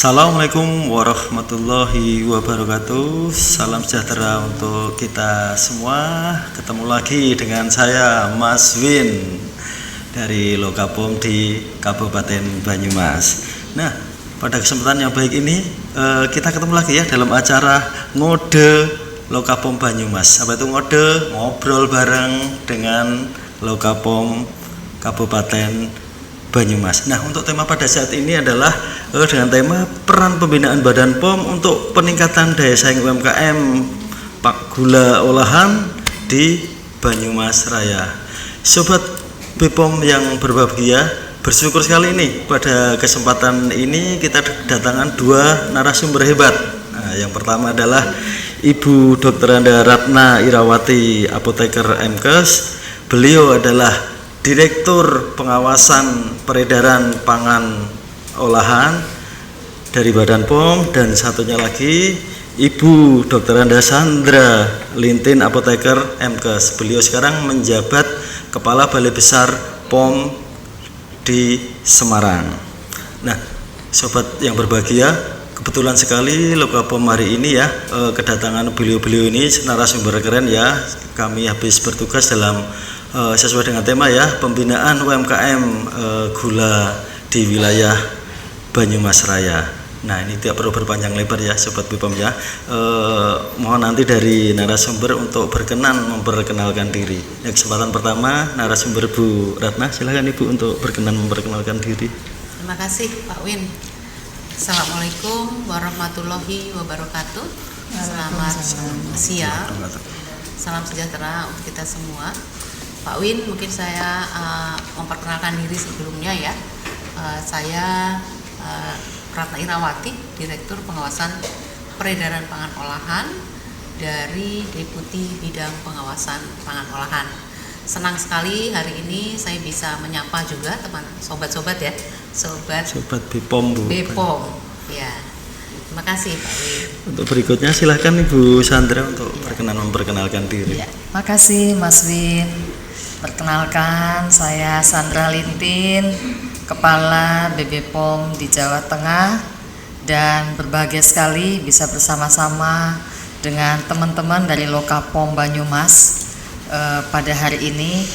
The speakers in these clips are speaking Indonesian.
Assalamualaikum warahmatullahi wabarakatuh. Salam sejahtera untuk kita semua. Ketemu lagi dengan saya Mas Win dari Lokapom di Kabupaten Banyumas. Nah, pada kesempatan yang baik ini kita ketemu lagi ya dalam acara Ngode Lokapom Banyumas. Apa itu ngode? Ngobrol bareng dengan Lokapom Kabupaten Banyumas. Nah, untuk tema pada saat ini adalah dengan tema peran pembinaan Badan POM untuk peningkatan daya saing UMKM Pak Gula Olahan di Banyumas Raya. Sobat BPOM yang berbahagia, bersyukur sekali ini pada kesempatan ini kita kedatangan dua narasumber hebat. Nah, yang pertama adalah Ibu Dr. Anda Ratna Irawati, apoteker MKes. Beliau adalah Direktur Pengawasan Peredaran Pangan Olahan dari Badan POM, dan satunya lagi Ibu Dr. Anda Sandra Lintin, apoteker MKes. Beliau sekarang menjabat Kepala Balai Besar POM di Semarang. Nah, sobat yang berbahagia, kebetulan sekali Lokapom hari ini ya kedatangan beliau-beliau ini narasumber keren ya. Kami habis bertugas dalam sesuai dengan tema ya, pembinaan UMKM gula di wilayah Banyumas Raya. Nah, ini tidak perlu berpanjang lebar ya Sobat BPOM ya. Mohon nanti dari narasumber untuk berkenan memperkenalkan diri. Yang kesempatan pertama narasumber Bu Ratna, silakan Ibu untuk berkenan memperkenalkan diri. Terima kasih Pak Win. Assalamualaikum warahmatullahi wabarakatuh. Selamat siang. Salam sejahtera untuk kita semua. Pak Win, mungkin saya memperkenalkan diri sebelumnya ya. Saya Ratna Irawati, Direktur Pengawasan Peredaran Pangan Olahan dari Deputi Bidang Pengawasan Pangan Olahan. Senang sekali hari ini saya bisa menyapa juga teman sobat-sobat ya, sobat BPOM Bu. BPOM. Ya. Terima kasih Pak Win. Untuk berikutnya silahkan Ibu Sandra untuk memperkenalkan diri. Ya, makasih Mas Win. Perkenalkan, saya Sandra Lintin, Kepala BPOM di Jawa Tengah, dan berbahagia sekali bisa bersama-sama dengan teman-teman dari Lokapom Banyumas pada hari ini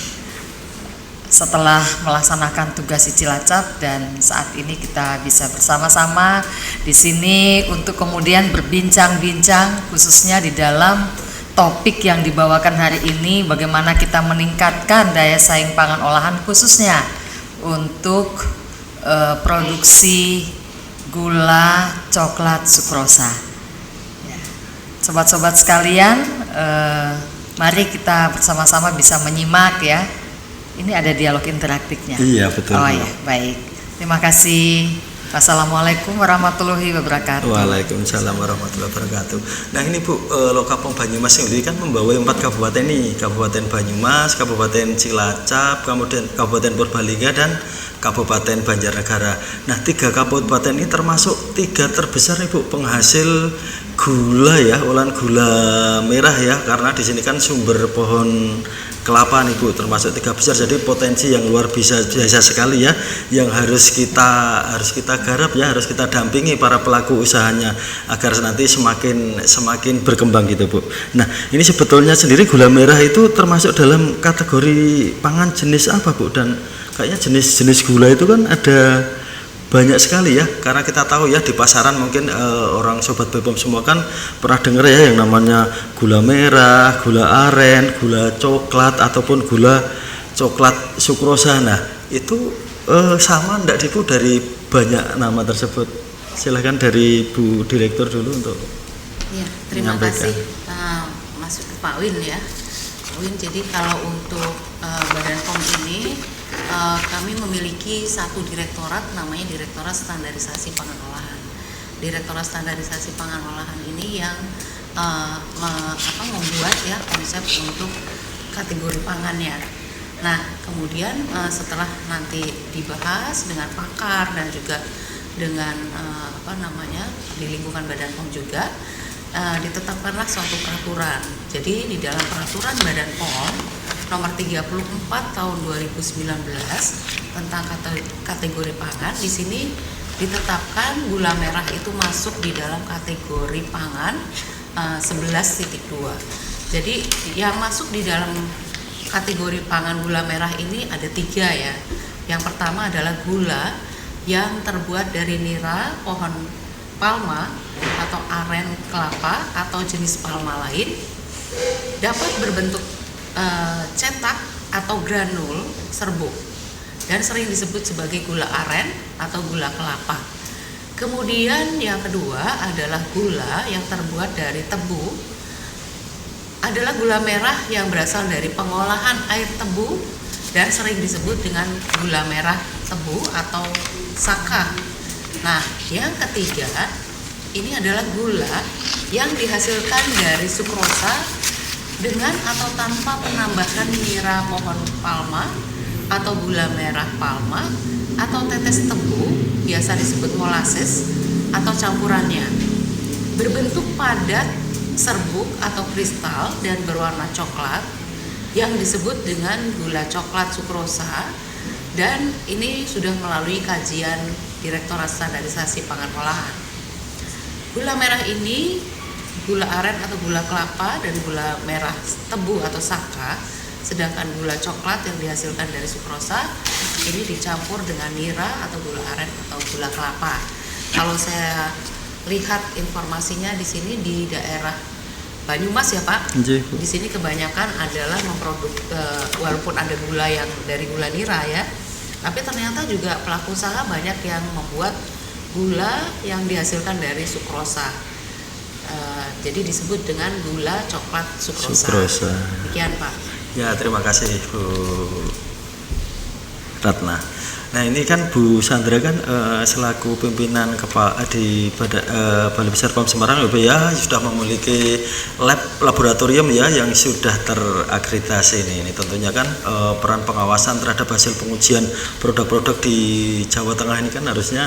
setelah melaksanakan tugas di Cilacap, dan saat ini kita bisa bersama-sama di sini untuk kemudian berbincang-bincang khususnya di dalam topik yang dibawakan hari ini, bagaimana kita meningkatkan daya saing pangan olahan khususnya untuk produksi gula coklat sukrosa. Ya. Sobat-sobat sekalian, mari kita bersama-sama bisa menyimak ya. Ini ada dialog interaktifnya. Iya, betul. Oh ya, baik. Terima kasih. Wassalamualaikum warahmatullahi wabarakatuh. Waalaikumsalam warahmatullahi wabarakatuh. Nah, ini Bu, Lokapom Banyumas ini kan membawa 4 kabupaten nih, Kabupaten Banyumas, Kabupaten Cilacap, kemudian Kabupaten Purbalingga, dan Kabupaten Banjarnegara. Nah, 3 kabupaten ini termasuk 3 terbesar nih Bu penghasil gula ya, olahan gula merah ya, karena di sini kan sumber pohon kelapa nih Bu, termasuk 3 besar. Jadi potensi yang luar biasa sekali ya, yang harus kita garap ya, harus kita dampingi para pelaku usahanya agar nanti semakin berkembang gitu Bu. Nah, ini sebetulnya sendiri gula merah itu termasuk dalam kategori pangan jenis apa Bu? Dan kayaknya jenis-jenis gula itu kan ada banyak sekali ya, karena kita tahu ya di pasaran mungkin orang sobat BPOM semua kan pernah dengar ya yang namanya gula merah, gula aren, gula coklat ataupun gula coklat sukrosa. Nah, itu sama enggak Bu dari banyak nama tersebut? Silahkan dari Bu Direktur dulu untuk ya, terima kasih Mas Pak Win ya. Pak Win, jadi kalau untuk Badan POM ini kami memiliki satu direktorat, namanya Direktorat Standarisasi Pangan Olahan. Direktorat Standarisasi Pangan Olahan ini yang membuat ya konsep untuk kategori pangannya. Nah, kemudian setelah nanti dibahas dengan pakar dan juga dengan di lingkungan Badan POM juga, ditetapkanlah suatu peraturan. Jadi di dalam peraturan Badan POM nomor 34 tahun 2019 tentang kategori pangan, di sini ditetapkan gula merah itu masuk di dalam kategori pangan 11.2. Jadi yang masuk di dalam kategori pangan gula merah ini ada 3 ya. Yang pertama adalah gula yang terbuat dari nira pohon palma atau aren kelapa atau jenis palma lain, dapat berbentuk cetak atau granul serbuk dan sering disebut sebagai gula aren atau gula kelapa. Kemudian yang kedua adalah gula yang terbuat dari tebu, adalah gula merah yang berasal dari pengolahan air tebu dan sering disebut dengan gula merah tebu atau saka. Nah, yang ketiga ini adalah gula yang dihasilkan dari sukrosa dengan atau tanpa penambahan nira pohon palma atau gula merah palma atau tetes tebu, biasa disebut molasses atau campurannya. Berbentuk padat, serbuk atau kristal dan berwarna coklat yang disebut dengan gula coklat sukrosa, dan ini sudah melalui kajian Direktorat Standarisasi Pangan Olahan. Gula merah ini, gula aren atau gula kelapa dan gula merah tebu atau saka, sedangkan gula coklat yang dihasilkan dari sukrosa ini dicampur dengan nira atau gula aren atau gula kelapa. Kalau saya lihat informasinya di sini di daerah Banyumas ya Pak, di sini kebanyakan adalah memproduk walaupun ada gula yang dari gula nira ya, tapi ternyata juga pelaku usaha banyak yang membuat gula yang dihasilkan dari sukrosa. Jadi disebut dengan gula coklat sukrosa. Demikian Pak. Ya, terima kasih Bu Ratna. Nah, ini kan Bu Sandra kan selaku pimpinan di Balai Besar POM Semarang ya sudah memiliki laboratorium ya yang sudah terakreditasi ini. Tentunya kan peran pengawasan terhadap hasil pengujian produk-produk di Jawa Tengah ini kan harusnya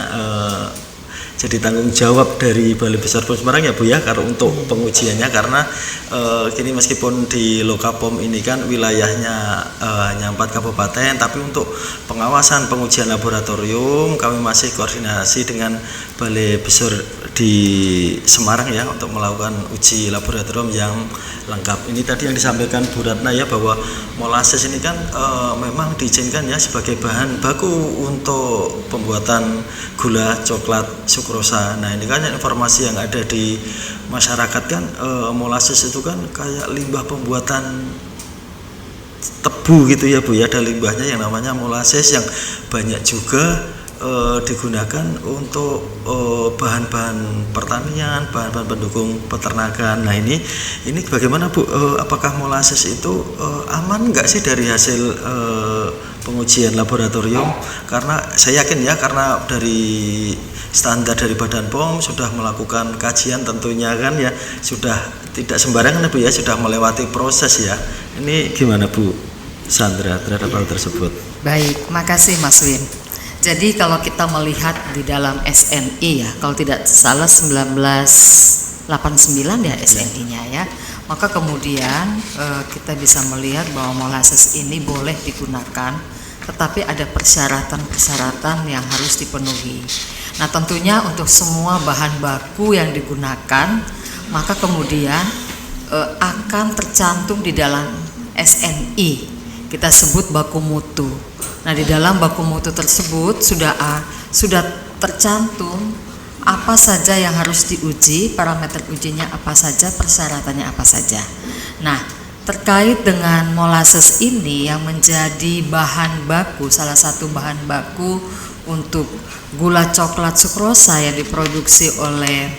jadi tanggung jawab dari Balai Besar POM Semarang ya Bu ya, karena untuk pengujiannya, karena kini meskipun di Lokapom ini kan wilayahnya hanya 4 kabupaten, tapi untuk pengawasan pengujian laboratorium kami masih koordinasi dengan Balai Besar di Semarang ya untuk melakukan uji laboratorium yang lengkap. Ini tadi yang disampaikan Bu Ratna ya, bahwa molasses ini kan memang diizinkan ya sebagai bahan baku untuk pembuatan gula coklat sukrosa. Nah, ini kan informasi yang ada di masyarakat kan, molasses itu kan kayak limbah pembuatan tebu gitu ya Bu ya, ada limbahnya yang namanya molasses yang banyak juga digunakan untuk bahan-bahan pertanian, bahan-bahan pendukung peternakan. Nah, ini bagaimana Bu? Apakah molasses itu aman nggak sih dari hasil pengujian laboratorium? Karena saya yakin ya, karena dari standar dari Badan POM sudah melakukan kajian tentunya kan ya, sudah tidak sembarangan Bu ya, sudah melewati proses ya. Ini gimana Bu Sandra terhadap hal tersebut? Baik, makasih Mas Win. Jadi kalau kita melihat di dalam SNI ya, kalau tidak salah 1989 ya SNI-nya ya, maka kemudian kita bisa melihat bahwa molasses ini boleh digunakan, tetapi ada persyaratan-persyaratan yang harus dipenuhi. Nah, tentunya untuk semua bahan baku yang digunakan, maka kemudian akan tercantum di dalam SNI, kita sebut baku mutu. Nah, di dalam baku mutu tersebut sudah tercantum apa saja yang harus diuji, parameter ujinya apa saja, persyaratannya apa saja. Nah, terkait dengan molasses ini yang menjadi bahan baku, salah satu bahan baku untuk gula coklat sukrosa yang diproduksi oleh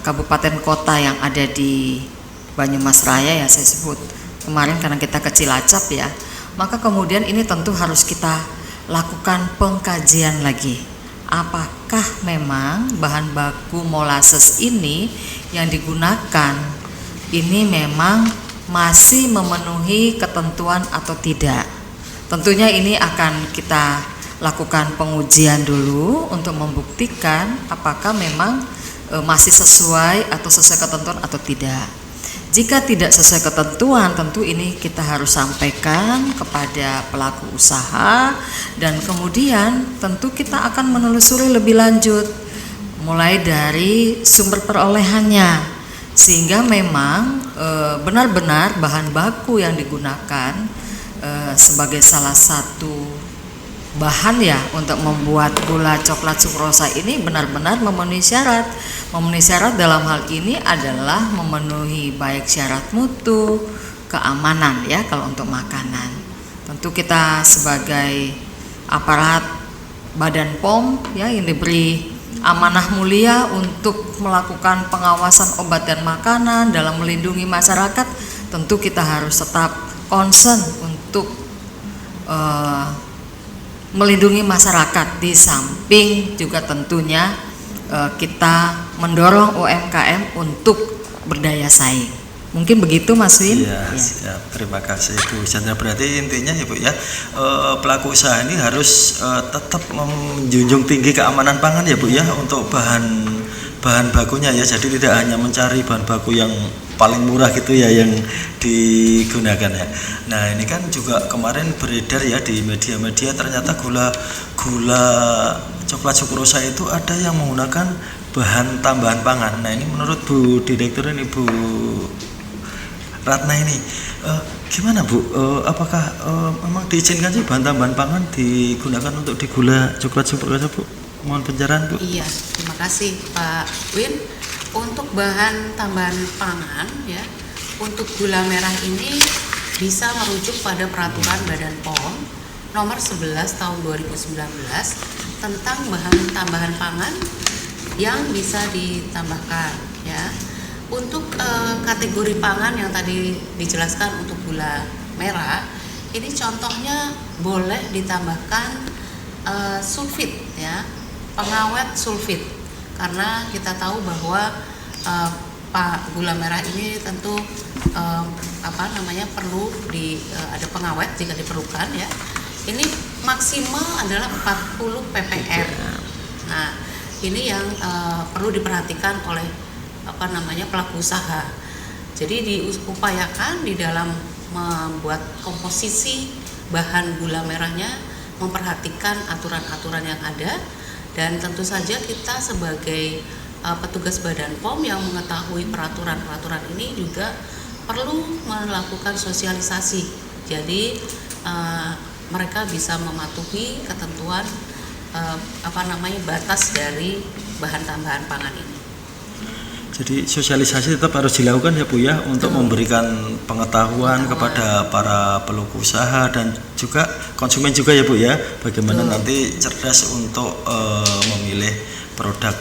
kabupaten kota yang ada di Banyumas Raya ya, saya sebut kemarin karena kita ke Cilacap ya. Maka kemudian ini tentu harus kita lakukan pengkajian lagi. Apakah memang bahan baku molasses ini yang digunakan ini memang masih memenuhi ketentuan atau tidak? Tentunya ini akan kita lakukan pengujian dulu untuk membuktikan apakah memang masih sesuai atau sesuai ketentuan atau tidak. Jika tidak sesuai ketentuan, tentu ini kita harus sampaikan kepada pelaku usaha, dan kemudian tentu kita akan menelusuri lebih lanjut mulai dari sumber perolehannya, sehingga memang benar-benar bahan baku yang digunakan sebagai salah satu bahan ya untuk membuat gula coklat sukrosa ini benar-benar memenuhi syarat. Memenuhi syarat dalam hal ini adalah memenuhi baik syarat mutu, keamanan ya kalau untuk makanan. Tentu kita sebagai aparat Badan POM ya yang diberi amanah mulia untuk melakukan pengawasan obat dan makanan dalam melindungi masyarakat, tentu kita harus tetap concern untuk melindungi masyarakat, di samping juga tentunya kita mendorong UMKM untuk berdaya saing. Mungkin begitu Mas Win? Iya, siap. Terima kasih Bu Chandra. Berarti intinya ya Bu ya, pelaku usaha ini harus tetap menjunjung tinggi keamanan pangan ya Bu ya untuk bahan bakunya ya. Jadi tidak hanya mencari bahan baku yang paling murah gitu ya yang digunakan ya. Nah ini kan juga kemarin beredar ya di media-media, ternyata gula coklat sukrosa itu ada yang menggunakan bahan tambahan pangan. Nah ini menurut Bu Direktur ini, Bu Ratna ini gimana Bu? Apakah memang diizinkan sih bahan tambahan pangan digunakan untuk di gula coklat sukrosa Bu? Mohon pencerahan Bu. Iya, terima kasih Pak Win. Untuk bahan tambahan pangan ya, untuk gula merah ini bisa merujuk pada peraturan Badan POM nomor 11 tahun 2019 tentang bahan tambahan pangan yang bisa ditambahkan ya. Untuk kategori pangan yang tadi dijelaskan untuk gula merah, ini contohnya boleh ditambahkan sulfit ya, pengawet sulfit. Karena kita tahu bahwa gula merah ini tentu perlu ada pengawet jika diperlukan ya. Ini maksimal adalah 40 ppm. Nah, ini yang perlu diperhatikan oleh pelaku usaha. Jadi diupayakan di dalam membuat komposisi bahan gula merahnya memperhatikan aturan-aturan yang ada. Dan tentu saja kita sebagai petugas Badan POM yang mengetahui peraturan-peraturan ini juga perlu melakukan sosialisasi. Jadi mereka bisa mematuhi ketentuan batas dari bahan tambahan pangan ini. Jadi sosialisasi tetap harus dilakukan ya Bu ya, untuk memberikan pengetahuan kepada para pelaku usaha dan juga konsumen juga ya Bu ya, bagaimana nanti cerdas untuk memilih produk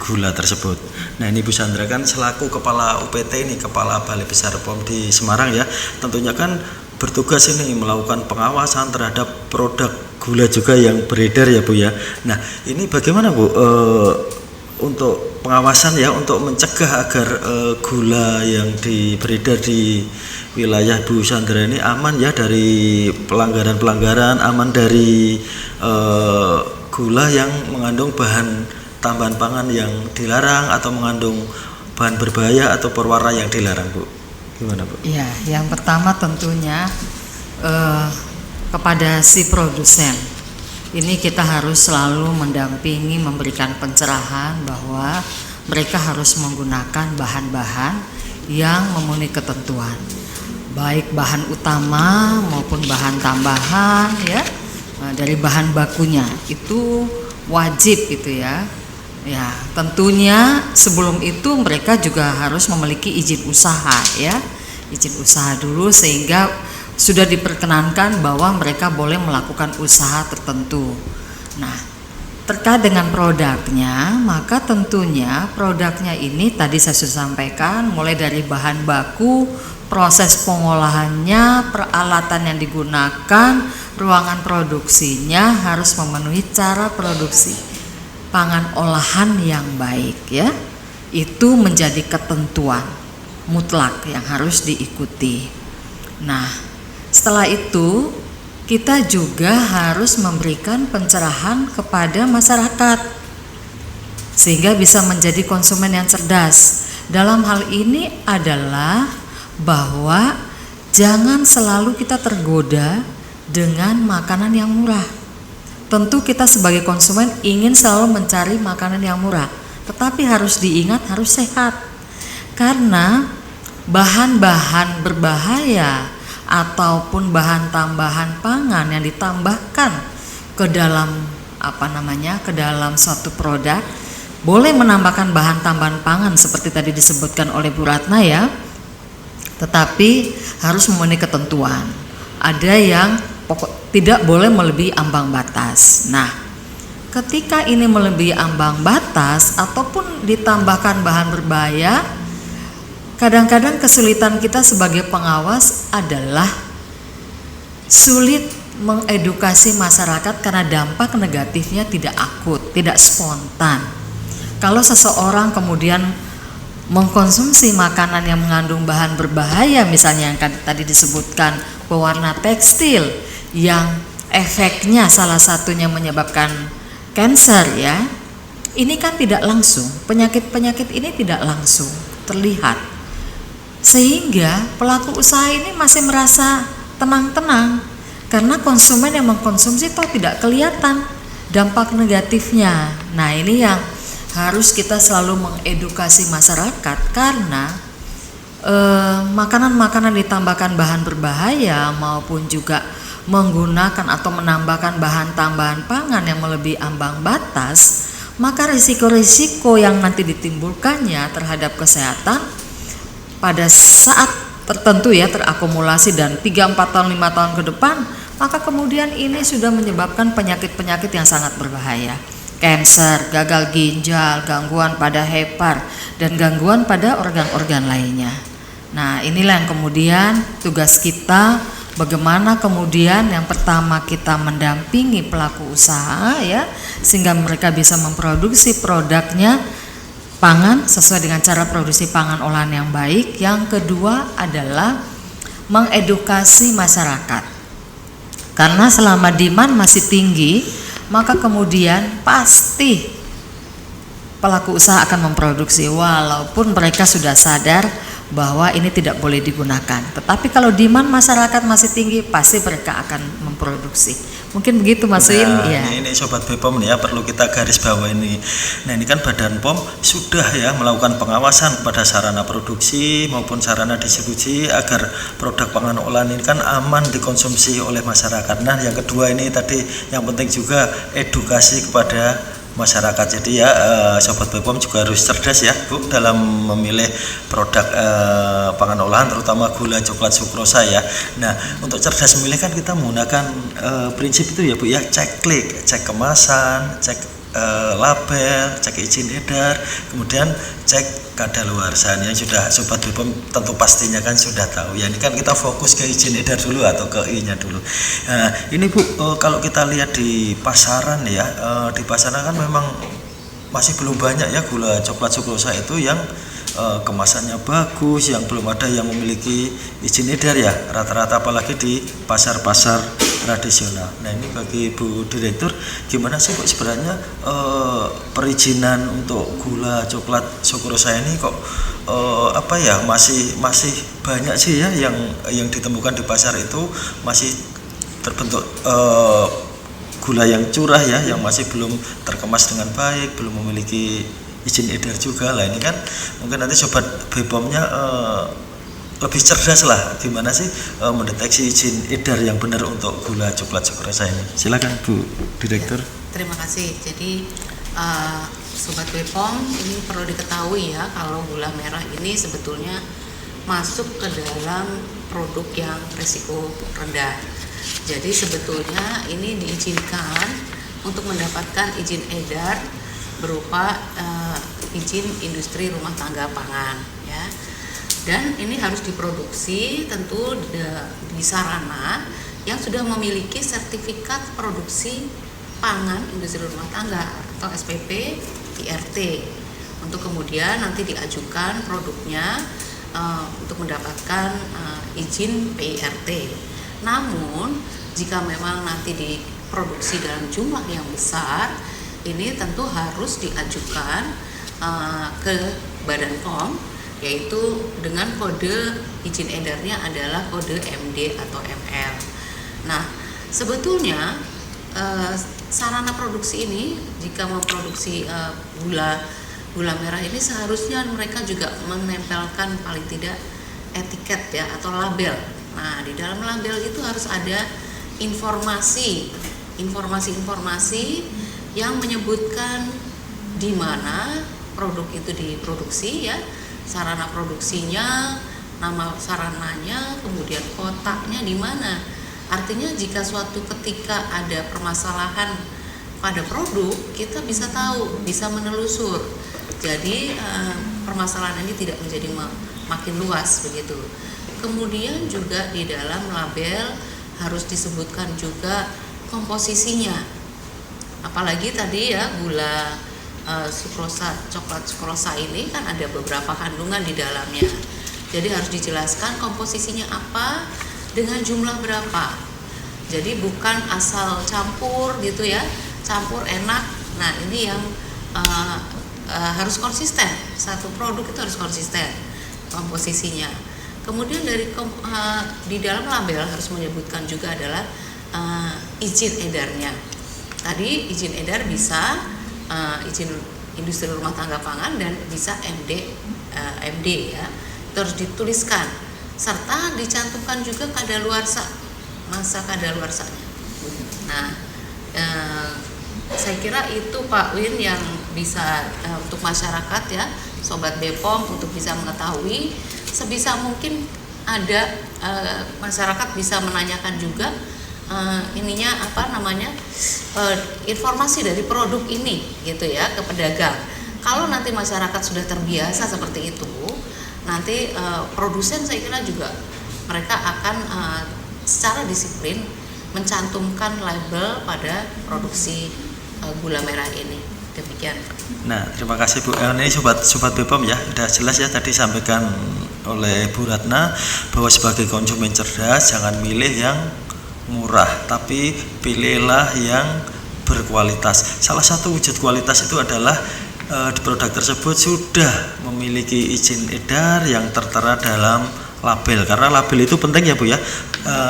gula tersebut. Nah ini Bu Chandra kan selaku Kepala UPT ini, Kepala Balai Besar POM di Semarang ya, tentunya kan bertugas ini melakukan pengawasan terhadap produk gula juga yang beredar ya Bu ya. Nah ini bagaimana Bu untuk pengawasan ya, untuk mencegah agar gula yang beredar di wilayah Bu Chandra ini aman ya dari pelanggaran-pelanggaran, aman dari gula yang mengandung bahan tambahan pangan yang dilarang atau mengandung bahan berbahaya atau perwara yang dilarang Bu. Gimana Bu? Ya, yang pertama tentunya kepada si produsen. Ini kita harus selalu mendampingi, memberikan pencerahan bahwa mereka harus menggunakan bahan-bahan yang memenuhi ketentuan, baik bahan utama maupun bahan tambahan ya. Dari bahan bakunya itu wajib gitu ya. Ya, tentunya sebelum itu mereka juga harus memiliki izin usaha ya. Izin usaha dulu sehingga sudah diperkenankan bahwa mereka boleh melakukan usaha tertentu. Nah, terkait dengan produknya, maka tentunya produknya ini tadi saya sudah sampaikan, mulai dari bahan baku, proses pengolahannya, peralatan yang digunakan, ruangan produksinya harus memenuhi cara produksi pangan olahan yang baik ya. Itu menjadi ketentuan mutlak yang harus diikuti. Nah, setelah itu kita juga harus memberikan pencerahan kepada masyarakat sehingga bisa menjadi konsumen yang cerdas. Dalam hal ini adalah bahwa jangan selalu kita tergoda dengan makanan yang murah. Tentu kita sebagai konsumen ingin selalu mencari makanan yang murah, tetapi harus diingat harus sehat. Karena bahan-bahan berbahaya ataupun bahan tambahan pangan yang ditambahkan ke dalam ke dalam suatu produk boleh menambahkan bahan tambahan pangan seperti tadi disebutkan oleh Bu Ratna ya, tetapi harus memenuhi ketentuan. Ada yang tidak boleh melebihi ambang batas. Nah, ketika ini melebihi ambang batas ataupun ditambahkan bahan berbahaya, kadang-kadang kesulitan kita sebagai pengawas adalah sulit mengedukasi masyarakat karena dampak negatifnya tidak akut, tidak spontan. Kalau seseorang kemudian mengkonsumsi makanan yang mengandung bahan berbahaya, misalnya yang tadi disebutkan pewarna tekstil yang efeknya salah satunya menyebabkan kanker ya, ini kan tidak langsung, penyakit-penyakit ini tidak langsung terlihat, sehingga pelaku usaha ini masih merasa tenang-tenang karena konsumen yang mengkonsumsi toh tidak kelihatan dampak negatifnya. Nah, ini yang harus kita selalu mengedukasi masyarakat, karena makanan-makanan ditambahkan bahan berbahaya maupun juga menggunakan atau menambahkan bahan tambahan pangan yang melebihi ambang batas, maka risiko-risiko yang nanti ditimbulkannya terhadap kesehatan pada saat tertentu ya terakumulasi dan 3, 4 tahun, 5 tahun ke depan, maka kemudian ini sudah menyebabkan penyakit-penyakit yang sangat berbahaya. Kanker, gagal ginjal, gangguan pada hepar, dan gangguan pada organ-organ lainnya. Nah, inilah yang kemudian tugas kita, bagaimana kemudian yang pertama kita mendampingi pelaku usaha ya, sehingga mereka bisa memproduksi produknya pangan sesuai dengan cara produksi pangan olahan yang baik. Yang kedua adalah mengedukasi masyarakat. Karena selama demand masih tinggi, maka kemudian pasti pelaku usaha akan memproduksi walaupun mereka sudah sadar bahwa ini tidak boleh digunakan. Tetapi kalau demand masyarakat masih tinggi, pasti mereka akan memproduksi. Mungkin begitu Mas Win. Ya. Ini Sobat BPOM nih ya, perlu kita garis bawah ini. Nah, ini kan Badan POM sudah ya melakukan pengawasan pada sarana produksi maupun sarana distribusi agar produk pangan olahan ini kan aman dikonsumsi oleh masyarakat. Nah, yang kedua ini tadi yang penting juga edukasi kepada masyarakat. Jadi ya Sobat BPOM juga harus cerdas ya Bu dalam memilih produk pangan olahan, terutama gula, coklat, sukrosa ya. Nah, untuk cerdas memilih kan kita menggunakan prinsip itu ya Bu ya, cek klik, cek kemasan, cek label, cek izin edar, kemudian cek kadaluarsa yang sudah Sobat BPOM tentu pastinya kan sudah tahu ya. Ini kan kita fokus ke izin edar dulu atau ke I-nya dulu. Nah, ini Bu kalau kita lihat di pasaran ya, di pasaran kan memang masih belum banyak ya gula coklat sukrosa itu yang kemasannya bagus, yang belum ada yang memiliki izin edar ya, rata-rata apalagi di pasar-pasar tradisional. Nah, ini bagi Bu Direktur gimana sih kok sebenarnya perizinan untuk gula coklat sukrosa ini kok masih banyak sih ya yang ditemukan di pasar itu masih terbentuk gula yang curah ya, yang masih belum terkemas dengan baik, belum memiliki izin edar juga lah. Ini kan mungkin nanti Sobat BPOM-nya lebih cerdas lah gimana sih mendeteksi izin edar yang benar untuk gula coklat sukrosa ini. Silakan Bu Direktur. Terima kasih. Jadi Sobat BPOM, ini perlu diketahui ya kalau gula merah ini sebetulnya masuk ke dalam produk yang risiko rendah. Jadi sebetulnya ini diizinkan untuk mendapatkan izin edar berupa izin industri rumah tangga pangan ya. Dan ini harus diproduksi tentu di sarana yang sudah memiliki sertifikat produksi pangan industri rumah tangga atau SPP IRT, untuk kemudian nanti diajukan produknya untuk mendapatkan izin PIRT. Namun jika memang nanti diproduksi dalam jumlah yang besar, ini tentu harus diajukan ke Badan POM yaitu dengan kode izin edarnya adalah kode MD atau ML. Nah, sebetulnya sarana produksi ini jika memproduksi gula merah ini seharusnya mereka juga menempelkan paling tidak etiket ya atau label. Nah, di dalam label itu harus ada informasi yang menyebutkan di mana produk itu diproduksi ya, sarana produksinya, nama sarananya, kemudian kotaknya di mana. Artinya jika suatu ketika ada permasalahan pada produk, kita bisa tahu, bisa menelusur. Jadi permasalahan ini tidak menjadi makin luas begitu. Kemudian juga di dalam label harus disebutkan juga komposisinya. Apalagi tadi ya gula sukrosa, coklat sukrosa ini kan ada beberapa kandungan di dalamnya. Jadi harus dijelaskan komposisinya apa dengan jumlah berapa. Jadi bukan asal campur gitu ya, campur enak. Nah, ini yang harus konsisten. Satu produk itu harus konsisten komposisinya. Kemudian di dalam label harus menyebutkan juga adalah izin edarnya. Tadi izin edar bisa izin industri rumah tangga pangan dan bisa MD ya. Itu harus dituliskan serta dicantumkan juga kadaluarsa, masa kadaluarsanya. Nah, saya kira itu Pak Win yang bisa untuk masyarakat ya, Sobat BPOM untuk bisa mengetahui. Sebisa mungkin ada masyarakat bisa menanyakan juga informasi dari produk ini gitu ya ke pedagang. Kalau nanti masyarakat sudah terbiasa seperti itu, nanti produsen saya kira juga mereka akan secara disiplin mencantumkan label pada produksi gula merah ini. Demikian. Nah, terima kasih Bu. Ini sobat BPOM ya, sudah jelas ya tadi sampaikan oleh Bu Ratna bahwa sebagai konsumen cerdas jangan milih yang murah, tapi pilihlah yang berkualitas. Salah satu wujud kualitas itu adalah produk tersebut sudah memiliki izin edar yang tertera dalam label, karena label itu penting ya Bu ya.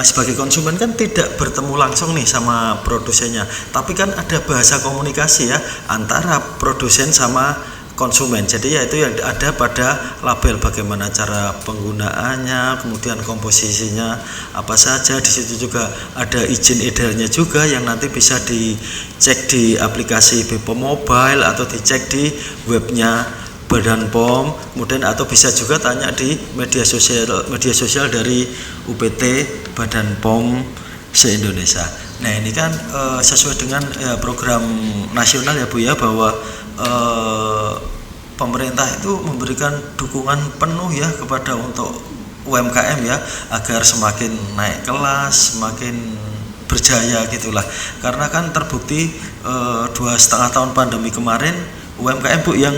Sebagai konsumen kan tidak bertemu langsung nih sama produsennya, tapi kan ada bahasa komunikasi ya antara produsen sama konsumen. Jadi ya itu yang ada pada label, bagaimana cara penggunaannya, kemudian komposisinya apa saja. Di situ juga ada izin edarnya juga yang nanti bisa dicek di aplikasi BPOM Mobile atau dicek di webnya Badan POM, kemudian atau bisa juga tanya di media sosial dari UPT Badan POM se-Indonesia. Nah, ini kan sesuai dengan program nasional ya Bu ya, bahwa pemerintah itu memberikan dukungan penuh ya kepada untuk UMKM ya, agar semakin naik kelas, semakin berjaya gitulah. Karena kan terbukti 2,5 tahun pandemi kemarin UMKM Bu yang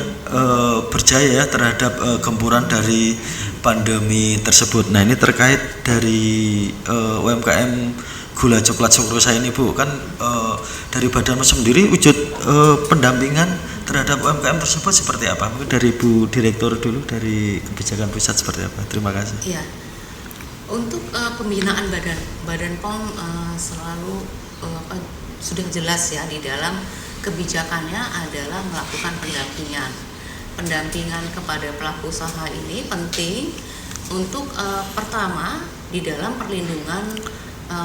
berjaya ya terhadap gempuran dari pandemi tersebut. Nah, ini terkait dari UMKM gula coklat sukrosa ini Bu, kan dari Badan POM sendiri wujud pendampingan terhadap UMKM tersebut seperti apa? Mungkin dari Bu Direktur dulu, dari kebijakan pusat seperti apa? Terima kasih. Iya. Untuk pembinaan Badan POM selalu sudah jelas ya di dalam kebijakannya adalah melakukan pendampingan kepada pelaku usaha. Ini penting untuk pertama di dalam perlindungan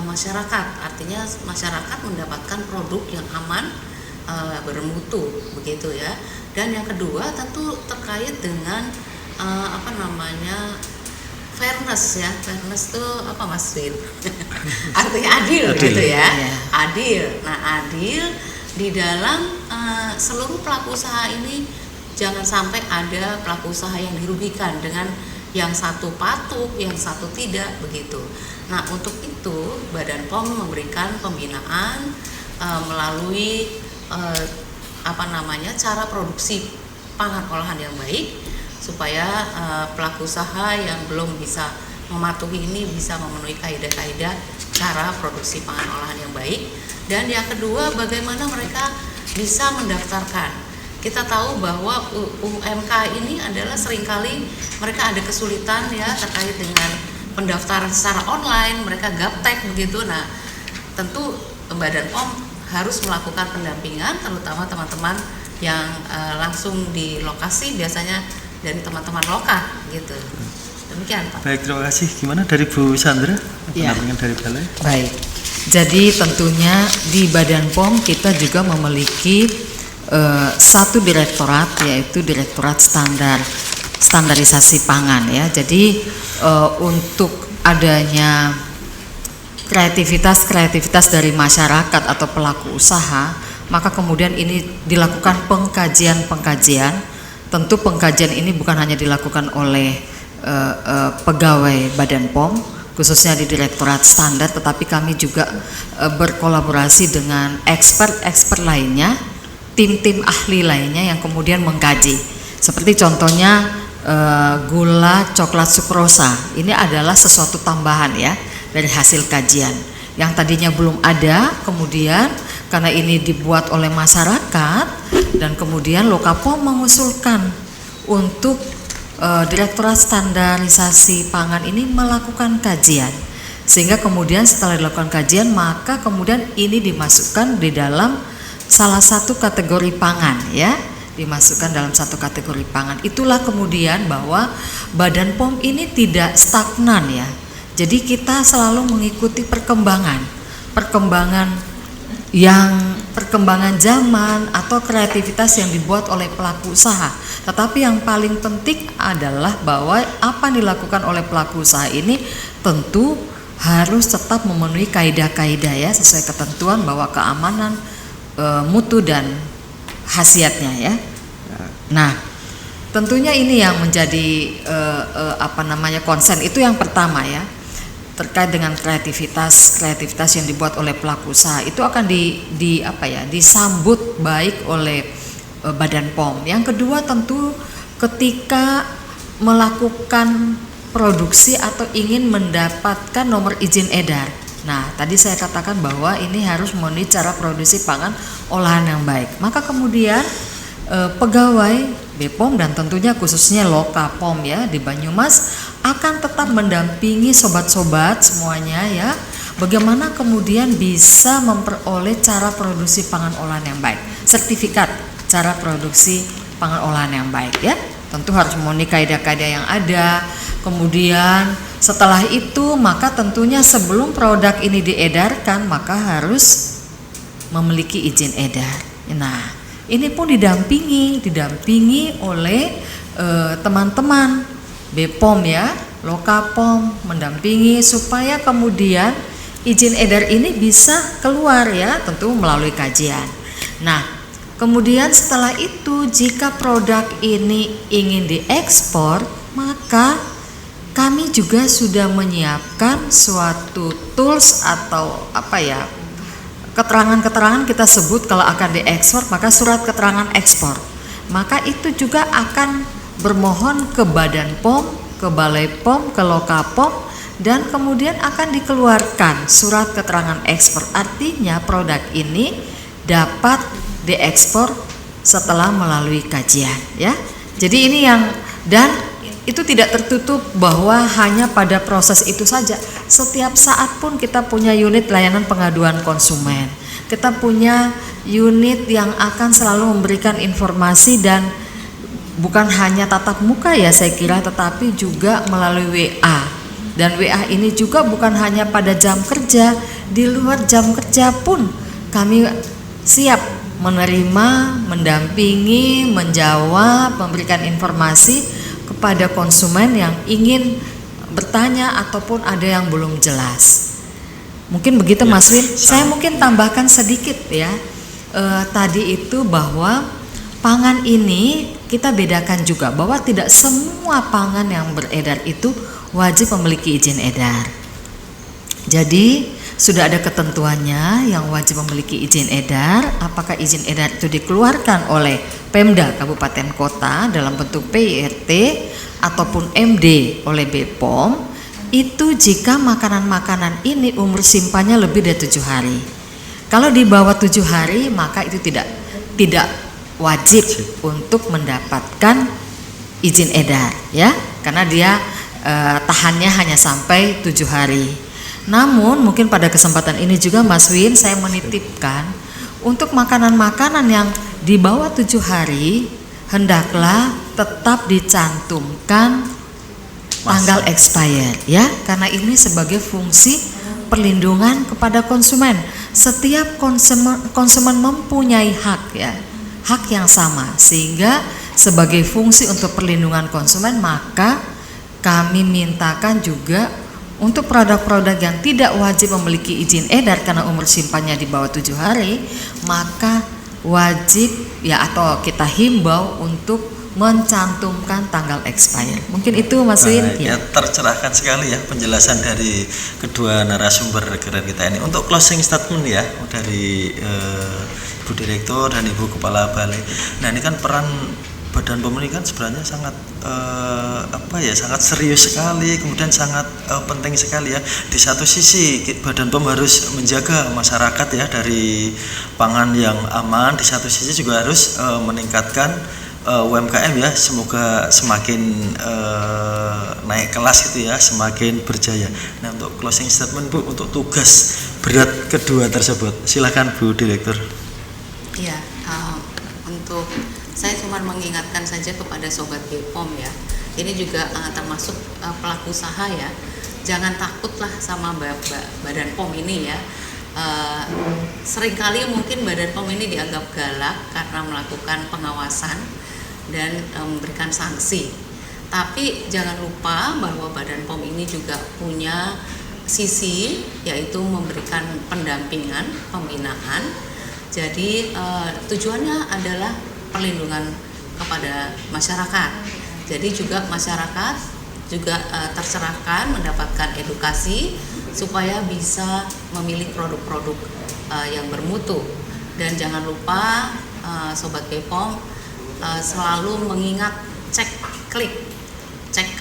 masyarakat, artinya masyarakat mendapatkan produk yang aman, bermutu begitu ya. Dan yang kedua tentu terkait dengan fairness ya. Fairness itu apa Mas Win? Artinya adil gitu ya. Adil. Nah, adil di dalam seluruh pelaku usaha ini, jangan sampai ada pelaku usaha yang dirugikan dengan yang satu patuh, yang satu tidak begitu. Nah, untuk itu Badan POM memberikan pembinaan melalui cara produksi pangan olahan yang baik, supaya pelaku usaha yang belum bisa mematuhi ini bisa memenuhi kaidah-kaidah cara produksi pangan olahan yang baik. Dan yang kedua, bagaimana mereka bisa mendaftarkan. kita tahu bahwa UMK ini adalah seringkali mereka ada kesulitan ya terkait dengan pendaftaran secara online, mereka gaptek begitu. Nah, tentu Badan POM harus melakukan pendampingan, terutama teman-teman yang langsung di lokasi, biasanya dari teman-teman lokal gitu. Demikian Pak. Baik, terima kasih. Gimana dari Bu Sandra? Ya. Pendampingan dari balai? Baik, jadi tentunya di Badan POM kita juga memiliki satu direktorat, yaitu Direktorat Standarisasi Pangan ya. Jadi untuk adanya kreativitas dari masyarakat atau pelaku usaha, maka kemudian ini dilakukan pengkajian. Tentu pengkajian ini bukan hanya dilakukan oleh pegawai Badan POM khususnya di Direktorat Standar, tetapi kami juga berkolaborasi dengan expert lainnya, tim ahli lainnya yang kemudian mengkaji. Seperti contohnya gula coklat sukrosa, ini adalah sesuatu tambahan ya dari hasil kajian yang tadinya belum ada, kemudian karena ini dibuat oleh masyarakat dan kemudian Lokapom mengusulkan untuk Direktorat Standarisasi Pangan ini melakukan kajian, sehingga kemudian setelah dilakukan kajian maka kemudian ini dimasukkan di dalam salah satu kategori pangan ya, dimasukkan dalam satu kategori pangan. Itulah kemudian bahwa Badan POM ini tidak stagnan ya. Jadi kita selalu mengikuti perkembangan zaman atau kreativitas yang dibuat oleh pelaku usaha. Tetapi yang paling penting adalah bahwa apa yang dilakukan oleh pelaku usaha ini tentu harus tetap memenuhi kaidah-kaidah ya, sesuai ketentuan bahwa keamanan, mutu dan khasiatnya ya. Nah, tentunya ini yang menjadi konsen itu yang pertama ya. Terkait dengan kreativitas yang dibuat oleh pelaku usaha itu akan disambut baik oleh Badan POM. Yang kedua tentu ketika melakukan produksi atau ingin mendapatkan nomor izin edar. Nah, tadi saya katakan bahwa ini harus memenuhi cara produksi pangan olahan yang baik. Maka kemudian pegawai BPOM dan tentunya khususnya Lokapom ya di Banyumas akan tetap mendampingi sobat-sobat semuanya ya, bagaimana kemudian bisa memperoleh cara produksi pangan olahan yang baik, sertifikat cara produksi pangan olahan yang baik ya. Tentu harus memenuhi kaidah-kaidah yang ada. Kemudian setelah itu maka tentunya sebelum produk ini diedarkan maka harus memiliki izin edar. Nah, ini pun didampingi oleh teman-teman BPOM ya, Lokapom mendampingi supaya kemudian izin edar ini bisa keluar ya, tentu melalui kajian. Nah, kemudian setelah itu jika produk ini ingin diekspor, maka kami juga sudah menyiapkan suatu tools atau keterangan-keterangan kita sebut kalau akan diekspor, maka surat keterangan ekspor. Maka itu juga akan bermohon ke Badan POM, ke Balai POM, ke Lokapom, dan kemudian akan dikeluarkan surat keterangan ekspor. Artinya produk ini dapat diekspor setelah melalui kajian ya. Jadi ini dan itu tidak tertutup bahwa hanya pada proses itu saja. Setiap saat pun kita punya unit layanan pengaduan konsumen. Kita punya unit yang akan selalu memberikan informasi dan bukan hanya tatap muka ya saya kira, tetapi juga melalui WA. Dan WA ini juga bukan hanya pada jam kerja, di luar jam kerja pun kami siap menerima, mendampingi, menjawab, memberikan informasi kepada konsumen yang ingin bertanya ataupun ada yang belum jelas. Mungkin begitu ya, Mas Win. Saya mungkin tambahkan sedikit ya. Tadi itu bahwa pangan ini kita bedakan juga bahwa tidak semua pangan yang beredar itu wajib memiliki izin edar. Jadi sudah ada ketentuannya yang wajib memiliki izin edar. Apakah izin edar itu dikeluarkan oleh Pemda Kabupaten Kota dalam bentuk PIRT ataupun MD oleh BPOM, itu jika makanan-makanan ini umur simpannya lebih dari 7 hari. Kalau di bawah 7 hari maka itu tidak wajib untuk mendapatkan izin edar ya, karena dia tahannya hanya sampai 7 hari. Namun mungkin pada kesempatan ini juga Mas Win saya menitipkan untuk makanan-makanan yang di bawah 7 hari hendaklah tetap dicantumkan tanggal expire ya, karena ini sebagai fungsi perlindungan kepada konsumen. Setiap konsumen mempunyai hak ya, hak yang sama, sehingga sebagai fungsi untuk perlindungan konsumen maka kami mintakan juga untuk produk-produk yang tidak wajib memiliki izin edar karena umur simpannya di bawah 7 hari, maka wajib ya atau kita himbau untuk mencantumkan tanggal expire. Mungkin itu Mas Win. Ya, tercerahkan sekali ya penjelasan dari kedua narasumber keren kita ini. Untuk closing statement ya dari Ibu Direktur dan Ibu Kepala Balai. Nah, ini kan peran Badan POM ini kan sebenarnya sangat sangat serius sekali, kemudian sangat penting sekali ya. Di satu sisi Badan POM harus menjaga masyarakat ya dari pangan yang aman, di satu sisi juga harus meningkatkan UMKM ya, semoga semakin naik kelas gitu ya, semakin berjaya. Nah, untuk closing statement Bu, untuk tugas berat kedua tersebut, silakan Bu Direktur. Iya, untuk saya cuma mengingatkan saja kepada Sobat BPOM ya, ini juga termasuk pelaku usaha ya, jangan takutlah sama Badan POM ini ya. Seringkali mungkin Badan POM ini dianggap galak karena melakukan pengawasan dan memberikan sanksi, tapi jangan lupa bahwa Badan POM ini juga punya sisi, yaitu memberikan pendampingan, pembinaan. Jadi tujuannya adalah perlindungan kepada masyarakat. Jadi juga masyarakat juga tercerahkan, mendapatkan edukasi supaya bisa memilih produk-produk yang bermutu. Dan jangan lupa Sobat BPOM selalu mengingat cek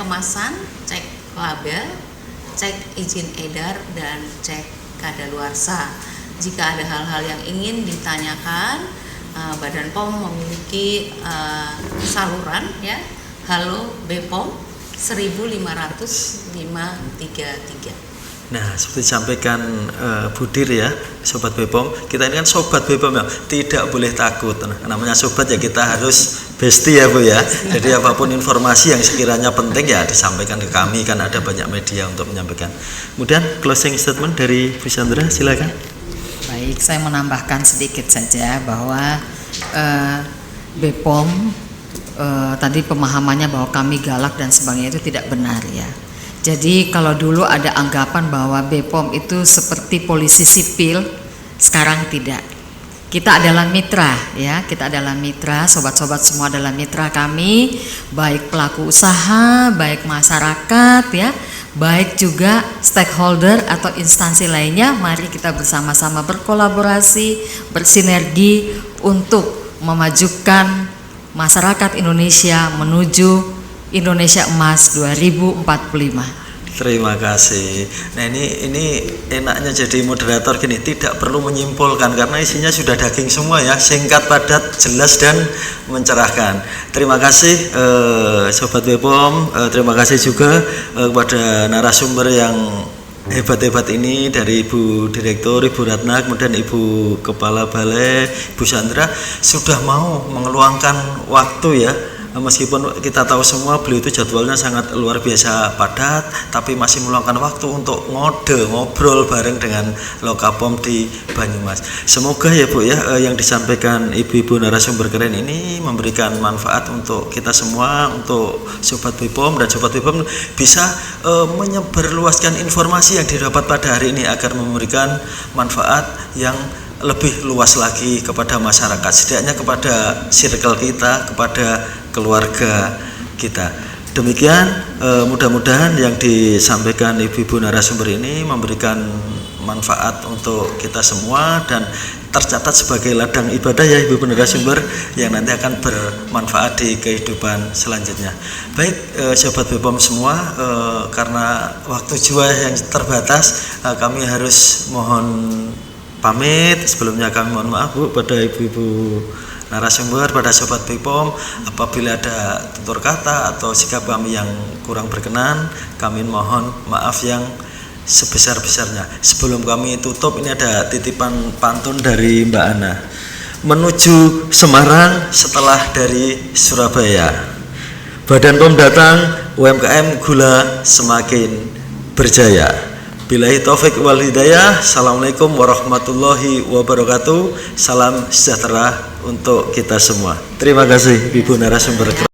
kemasan, cek label, cek izin edar, dan cek kadaluarsa. Jika ada hal-hal yang ingin ditanyakan, Badan POM memiliki saluran ya, Halo BPOM 15533. Nah, seperti disampaikan Budir ya, Sobat BPOM, kita ini kan Sobat BPOM ya, tidak boleh takut. Nah, namanya Sobat ya kita harus bestie ya Bu ya. Jadi apapun informasi yang sekiranya penting ya disampaikan ke kami, kan ada banyak media untuk menyampaikan. Kemudian closing statement dari Bu Sandra, silakan. Baik, saya menambahkan sedikit saja bahwa BPOM tadi pemahamannya bahwa kami galak dan sebagainya itu tidak benar ya. Jadi kalau dulu ada anggapan bahwa BPOM itu seperti polisi sipil, sekarang tidak. Kita adalah mitra ya, kita adalah mitra, sobat-sobat semua adalah mitra kami, baik pelaku usaha, baik masyarakat ya, baik juga stakeholder atau instansi lainnya. Mari kita bersama-sama berkolaborasi, bersinergi untuk memajukan masyarakat Indonesia menuju Indonesia Emas 2045. Terima kasih. Nah, ini enaknya jadi moderator gini, tidak perlu menyimpulkan karena isinya sudah daging semua ya, singkat, padat, jelas dan mencerahkan. Terima kasih Sobat BPOM, terima kasih juga kepada narasumber yang hebat-hebat ini, dari Ibu Direktur, Ibu Ratna, kemudian Ibu Kepala Balai, Ibu Sandra, sudah mau mengeluangkan waktu ya. Meskipun kita tahu semua beliau itu jadwalnya sangat luar biasa padat, tapi masih meluangkan waktu untuk ngobrol bareng dengan Lokapom di Banyumas. Semoga ya Bu ya, yang disampaikan ibu-ibu narasumber keren ini memberikan manfaat untuk kita semua, untuk Sobat BPOM dan Sobat BPOM bisa menyebarluaskan informasi yang didapat pada hari ini agar memberikan manfaat yang lebih luas lagi kepada masyarakat, setidaknya kepada circle kita, kepada keluarga kita. Demikian mudah-mudahan yang disampaikan ibu-ibu narasumber ini memberikan manfaat untuk kita semua dan tercatat sebagai ladang ibadah ya ibu narasumber yang nanti akan bermanfaat di kehidupan selanjutnya. Baik Sobat BPOM semua, karena waktu juga yang terbatas, kami harus mohon pamit. Sebelumnya kami mohon maaf Bu pada ibu-ibu narasumber, pada sobat BPOM. Apabila ada tutur kata atau sikap kami yang kurang berkenan, kami mohon maaf yang sebesar-besarnya. Sebelum kami tutup, ini ada titipan pantun dari Mbak Ana. Menuju Semarang setelah dari Surabaya, Badan POM datang, UMKM gula semakin berjaya. Billahi taufik wal hidayah. Assalamualaikum warahmatullahi wabarakatuh. Salam sejahtera untuk kita semua. Terima kasih Ibu narasumber.